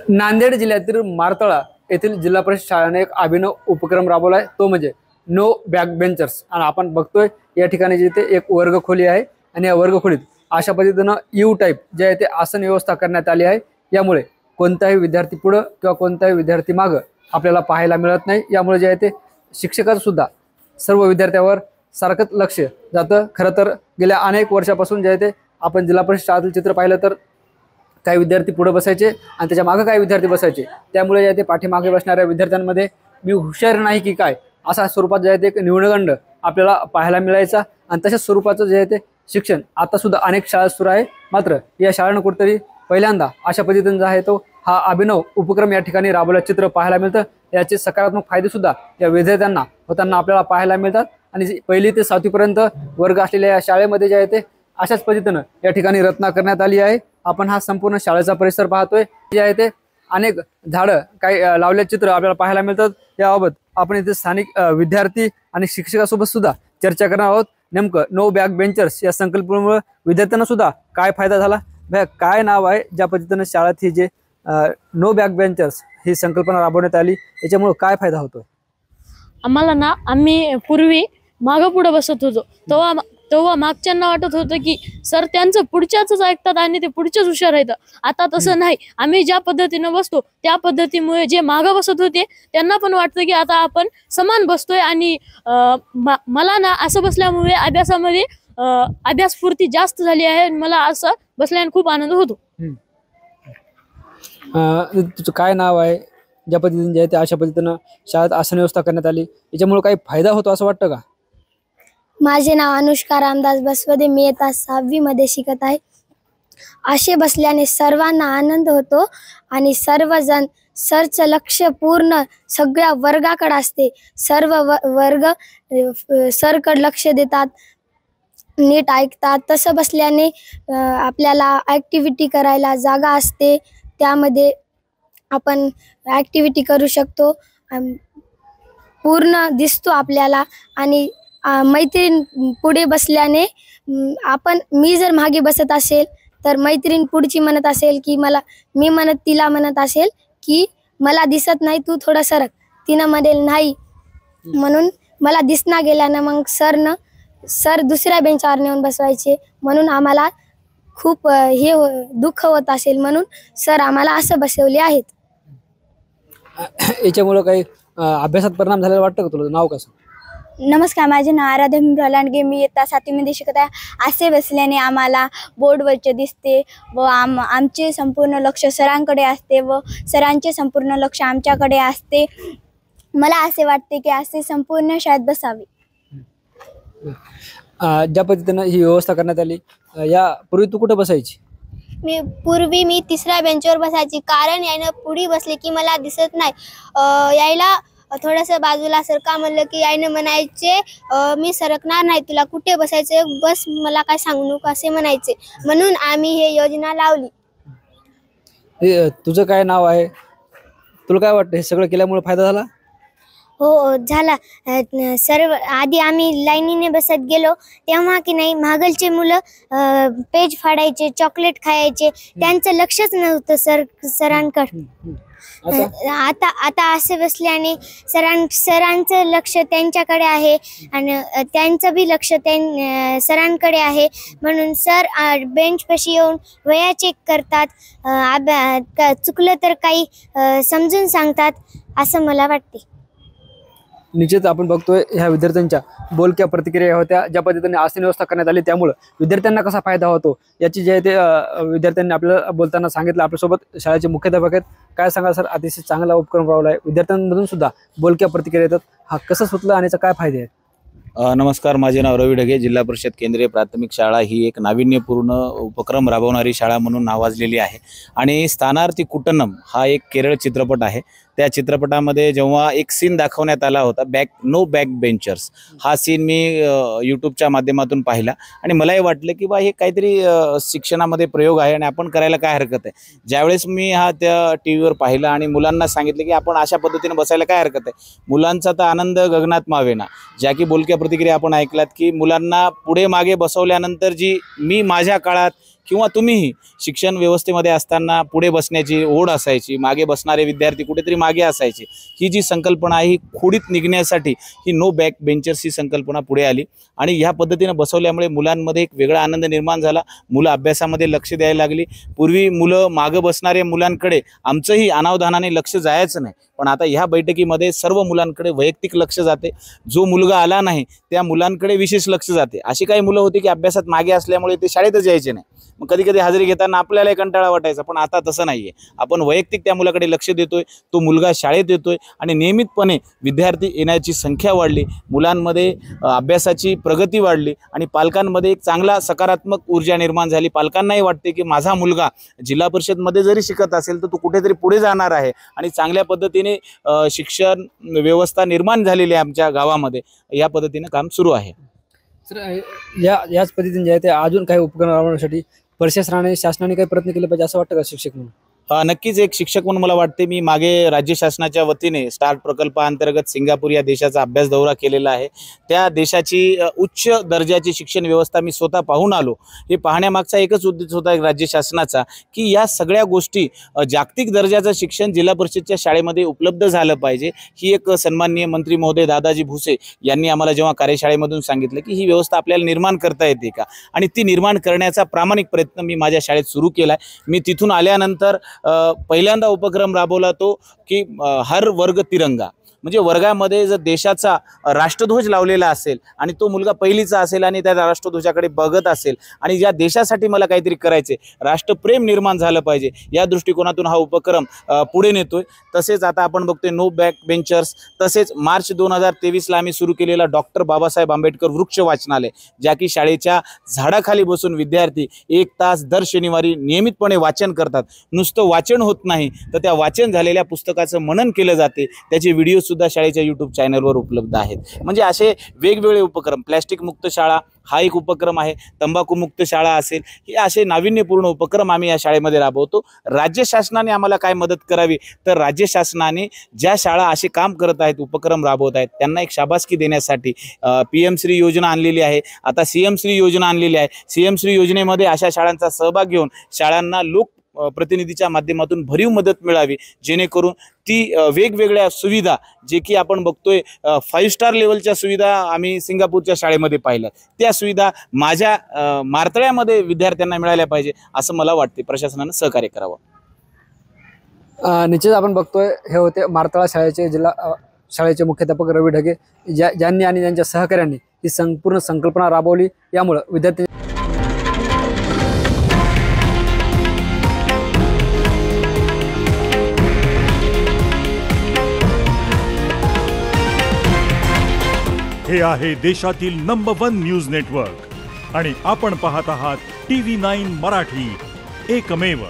नांदेड जिल्ह्यातील मारतळा येथील जिल्हा परिषद शाळेने एक अभिनव उपक्रम राबवला आहे, तो म्हणजे नो बॅक बेंचर्स। आणि आपण बघतोय या ठिकाणी जिथे एक वर्गखोली आहे आणि या वर्गखोलीत अशा पद्धतीने यू टाईप जे आहे ते आसन व्यवस्था करण्यात आली आहे। यामुळे कोणताही विद्यार्थी पुढे किंवा कोणताही विद्यार्थी मागे आपल्याला पाहायला मिळत नाही। यामुळे जे आहे ते शिक्षकांचं सुद्धा सर्व विद्यार्थ्यांवर सारखंच लक्ष जातं। खरं तर गेल्या अनेक वर्षापासून जे आहे ते आपण जिल्हा परिषद शाळेतील चित्र पाहिलं तर काही विद्यार्थी पुढे बसायचे आणि त्याच्या मागे काही विद्यार्थी बसायचे। त्यामुळे जे ते पाठीमागे बसणाऱ्या विद्यार्थ्यांमध्ये मी हुशार नाही की काय अशा स्वरूपात जे आहे ते एक न्यूनगंड आपल्याला पाहायला मिळायचा। आणि तशाच स्वरूपाचं जे आहे ते शिक्षण आता सुद्धा अनेक शाळा सुरू आहे। मात्र या शाळेनं कुठेतरी पहिल्यांदा अशा पद्धतीने जो आहे तो हा अभिनव उपक्रम या ठिकाणी राबवल्याचं चित्र पाहायला मिळतं। याचे सकारात्मक फायदे सुद्धा या विद्यार्थ्यांना होताना आपल्याला पाहायला मिळतात। आणि पहिली ते 7वी पर्यंत वर्ग असलेल्या या शाळेमध्ये जे आहे ते अशाच पद्धतीने या ठिकाणी रचना करण्यात आली आहे। आपण हा संपूर्ण शाळेचा परिसर पाहतोय, जे आहे ते अनेक झाडं काही लावल्याचे चित्र आपल्याला पाहायला मिळतात। याबाबत आपण इथे स्थानिक विद्यार्थी आणि शिक्षकांसोबत सुद्धा चर्चा करणार आहोत। नेमकं नो बॅक बेंचर्स या संकल्पनेमुळे विद्यार्थ्यांना सुद्धा काय फायदा झाला, काय नाव आहे ज्या पद्धतीने शाळेत ही जे नो बॅक बेंचर्स ही संकल्पना राबवण्यात आली याच्यामुळे काय फायदा होतोय? आम्हाला ना आम्ही पूर्वी मागं पुढे बसत होतो तेव्हा मागच्यांना वाटत होतं की सर त्यांचं पुढच्याच ऐकतात आणि ते पुढचेच हुशार आहेत। आता तसं नाही, आम्ही ज्या पद्धतीने बसतो त्या पद्धतीमुळे जे मागं बसत होते त्यांना पण वाटतं की आता आपण समान बसतोय। आणि मला ना असं बसल्यामुळे अभ्यासामध्ये अभ्यासपूर्ती जास्त झाली आहे। मला असं बसल्याने खूप आनंद होतो। तुझं काय नाव आहे? ज्या पद्धतीने जे आहे ते अशा पद्धतीनं शाळेत आसन व्यवस्था करण्यात आली याच्यामुळे काही फायदा होतो असं वाटतं का? माझे नाव अनुष्का रामदास बसवदे, मी इयत्ता 6वी मध्ये शिकत आहे। असे बसल्याने सर्वांना आनंद होतो आणि सर्वजण सरचं लक्ष पूर्ण सगळ्या वर्गाकडे असते। सर्व वर्ग सरकडे लक्ष देतात, नीट ऐकतात। तसं बसल्याने आपल्याला ॲक्टिव्हिटी करायला जागा असते, त्यामध्ये आपण ॲक्टिव्हिटी करू शकतो, पूर्ण दिसतो आपल्याला। आणि मैत्रीण पुढे बसल्याने मी जर मागे बसत असेल तर मैत्रीण पुढची म्हणत असेल की मी तिला म्हणत असेल की मला दिसत नाही, तू थोडं सरक, तिनं म्हणेल नाही, म्हणून मला दिसना गेल्यानं मग सर दुसऱ्या बेंचावर नेऊन बसवायचे। म्हणून आम्हाला खूप दुःख होत असेल, म्हणून सर आम्हाला असं बसवले आहेत। याच्यामुळे काही अभ्यासात परिणाम झालेला वाटतं का तुला? नाव कसं? नमस्कार, माझे नाव आराध्या लांडगे, मी इयत्ता 7वी मध्ये शिकत आहे। असे बसल्याने आम्हाला बोर्डवरचे दिसते व आमचे संपूर्ण लक्ष सरांकडे असते व सरांचे संपूर्ण लक्ष आमच्याकडे असते। मला असे वाटते की असे संपूर्ण शाळेत बसावे। ज्या पद्धतीनं ही व्यवस्था करण्यात आली, यापूर्वी तू कुठे बसायची? पूर्वी मी 3ऱ्या बेंचवर बसायची, कारण यानं पुढे बसले की मला दिसत नाही। यायला थोडंसं बाजूला सरका म्हणलं की यायनं म्हणायचे मी सरकणार नाही, तुला कुठे बसायचे, बस, मला काय सांगू नको असे म्हणायचे। म्हणून आम्ही हे योजना लावली। तुझं काय नाव आहे? तुला काय वाटतं हे सगळं केल्यामुळे फायदा झाला? हो झाला। सर्व आधी आम्ही लाईनीने बसत गेलो तेव्हा की नाही मागलचे मुलं पेज फाडायचे, चॉकलेट खायचे, त्यांचं लक्षच नव्हतं सरांकडे। आता असे बसल्याने सरांचं लक्ष त्यांच्याकडे आहे आणि त्यांचं बी लक्ष सरांकडे आहे। म्हणून सर बेंच पाशी येऊन वह्या चेक करतात, चुकलं तर काही समजून सांगतात, असं मला वाटते। निश्चित आपण बघतोय ह्या विद्यार्थ्यांच्या बोलक्या प्रतिक्रिया होत्या। ज्या पद्धतीने आसन व्यवस्था करण्यात आली त्यामुळे विद्यार्थ्यांना कसा फायदा होतो याची जे आहे ते विद्यार्थ्यांनी आपल्याला बोलताना सांगितलं। आपल्यासोबत शाळेचे मुख्याध्यापक आहेत, काय सांगा सर? अतिशय चांगला उपक्रम राबवला आहे, विद्यार्थ्यांमधून सुद्धा बोलक्या प्रतिक्रिया येतात, हा कसं सुचलं आणि याचा काय फायदे आहेत? नमस्कार, माझे नाव रवी ढगे, जिल्हा परिषद केंद्रीय प्राथमिक शाळा ही एक नाविन्यपूर्ण उपक्रम राबवणारी शाळा म्हणून नावाजलेली आहे। आणि स्थानार्थी कुट्टनम हा एक केरळ चित्रपट आहे। त्या चित्रपटामध्ये जेव्हा एक सीन दाखवण्यात आला होता, नो बॅक बेंचर्स, हा सीन मी यूट्यूबच्या माध्यमातून पाहिला आणि मलाही वाटलं की बा हे काहीतरी शिक्षणामध्ये प्रयोग आहे आणि आपण करायला काय हरकत आहे। ज्यावेळेस मी हा त्या टीव्हीवर पाहिला आणि मुलांना सांगितलं की आपण अशा पद्धतीने बसायला काय हरकत आहे, मुलांचा तर आनंद गगनात मावेना। ज्या की बोलक्या प्रतिक्रिया आपण ऐकलात की मुलांना पुढे मागे बसवल्यानंतर जी मी माझ्या काळात किंवा तुम्हीही शिक्षण व्यवस्थेमध्ये असताना पुढे बसण्याची ओढ असायची, मागे बसणारे विद्यार्थी कुठेतरी मागे असायचे, ही जी संकल्पना आहे ही खोडीत निघण्यासाठी ही नो बॅक बेंचर्स ही संकल्पना पुढे आली आणि ह्या पद्धतीने बसवल्यामुळे मुलांमध्ये एक वेगळा आनंद निर्माण झाला. मुलं अभ्यासामध्ये लक्ष द्यायला लागली. पूर्वी मुलं मागं बसणाऱ्या मुलांकडे आमचंही अनावधानाने लक्ष जायचं नाही, पण आता ह्या बैठकीमध्ये सर्व मुलांकडे वैयक्तिक लक्ष जाते. जो मुलगा आला नाही त्या मुलांकडे विशेष लक्ष जाते. अशी काही मुलं होती की अभ्यासात मागे असल्यामुळे ते शाळेतच यायचे नाही, मग कधी कधी हजेरी घेताना आपल्याला कंटाळा वाटायचा, पण आता तसं नाहीये. आपण वैयक्तिक त्या मुलाकडे लक्ष देतोय, तो मुलगा शाळेत येतोय आणि नियमितपणे विद्यार्थी येण्याची संख्या वाढली, मुलांमध्ये अभ्यासाची प्रगती वाढली आणि पालकांमध्ये एक चांगला सकारात्मक ऊर्जा निर्माण झाली. पालकांनाही वाटते की माझा मुलगा जिल्हा परिषदमध्ये जरी शिकत असेल तर तो कुठेतरी पुढे जाणार आहे आणि चांगल्या पद्धतीने शिक्षण व्यवस्था निर्माण झालेली आहे आमच्या गावामध्ये. या पद्धतीने काम सुरू आहे. सर, याच पद्धतीने जे आहे ते अजून काही उपक्रम राबवण्यासाठी प्रशासनाने शासनाने काही प्रयत्न केले पाहिजे असं वाटतं का शिक्षक म्हणून? नक्कीच एक शिक्षक म्हणून मला वाटते, मी मागे राज्य शासनाच्या वतीने स्टार्ट प्रकल्पाअंतर्गत सिंगापूर या देशाचा अभ्यास दौरा केलेला आहे. त्या देशाची उच्च दर्जाची शिक्षण व्यवस्था मी स्वतः पाहून आलो. हे पाहण्यामागचा एकच उद्देश होता राज्य शासनाचा की या सगळ्या गोष्टी जागतिक दर्जाचं शिक्षण जिल्हा परिषदच्या शाळेमध्ये उपलब्ध झालं पाहिजे. ही एक सन्माननीय मंत्री महोदय दादाजी भुसे यांनी आम्हाला जेव्हा कार्यशाळेमधून सांगितलं की ही व्यवस्था आपल्याला निर्माण करता येते का, आणि ती निर्माण करण्याचा प्रामाणिक प्रयत्न मी माझ्या शाळेत सुरू केला आहे. मी तिथून आल्यानंतर पहिल्यांदा उपक्रम राबवला तो की हर वर्ग तिरंगा, म्हणजे वर्गामध्ये जर देशाचा राष्ट्रध्वज लावलेला असेल आणि तो मुलगा पहिलीचा असेल आणि त्या राष्ट्रध्वजाकडे बघत असेल आणि ज्या देशासाठी मला काहीतरी करायचे, राष्ट्रप्रेम निर्माण झालं पाहिजे, या दृष्टिकोनातून हा उपक्रम पुढे नेतोय. तसेच आता आपण बघतोय नो बॅक बेंचर्स, तसेच मार्च 2023ला आम्ही सुरू केलेला डॉक्टर बाबासाहेब आंबेडकर वृक्ष वाचनालय, ज्या की शाळेच्या झाडाखाली बसून विद्यार्थी 1 तास दर शनिवारी नियमितपणे वाचन करतात. नुसतं वाचन होत नाही तर त्या वाचन झालेल्या पुस्तकाचं मनन केलं जाते, त्याचे व्हिडिओ सुद्धा शाळेच्या YouTube चॅनलवर उपलब्ध आहेत. म्हणजे असे वेगवेगळे उपक्रम, प्लॅस्टिक मुक्त शाळा हा एक उपक्रम आहे, तंबाखू मुक्त शाळा असेल, हे असे नाविन्यपूर्ण उपक्रम आम्ही या शाळेमध्ये राबवतो. राज्य शासनाने आम्हाला काय मदत करावी, तर राज्य शासनाने ज्या शाळा असे काम करत आहेत, उपक्रम राबवत आहेत, त्यांना एक शाबासकी देण्यासाठी PM श्री योजना आणलेली आहे. आता CM श्री योजना आणलेली आहे. CM श्री योजनेमध्ये अशा शाळांचा सहभाग घेऊन शाळांना लोक प्रतिनिधीच्या माध्यमातून भरीव मदत मिळावी, जेणेकरून ती वेगवेगळ्या सुविधा, जे की आपण बघतोय 5 स्टार लेवलच्या सुविधा आम्ही सिंगापूरच्या शाळेमध्ये पाहिल्या, त्या सुविधा माझ्या मारतळ्यामध्ये विद्यार्थ्यांना मिळाल्या पाहिजे असं मला वाटते. प्रशासनानं सहकार्य करावं. निश्चित आपण बघतोय हे होते मारतळा शाळेचे शाळेचे मुख्याध्यापक रवी ढगे, ज्यांनी आणि त्यांच्या सहकाऱ्यांनी ही संपूर्ण संकल्पना राबवली. यामुळे विद्यार्थी हे आहे देशातील नंबर 1 न्यूज नेटवर्क आणि आपण पाहत आहात TV9 मराठी, एकमेव.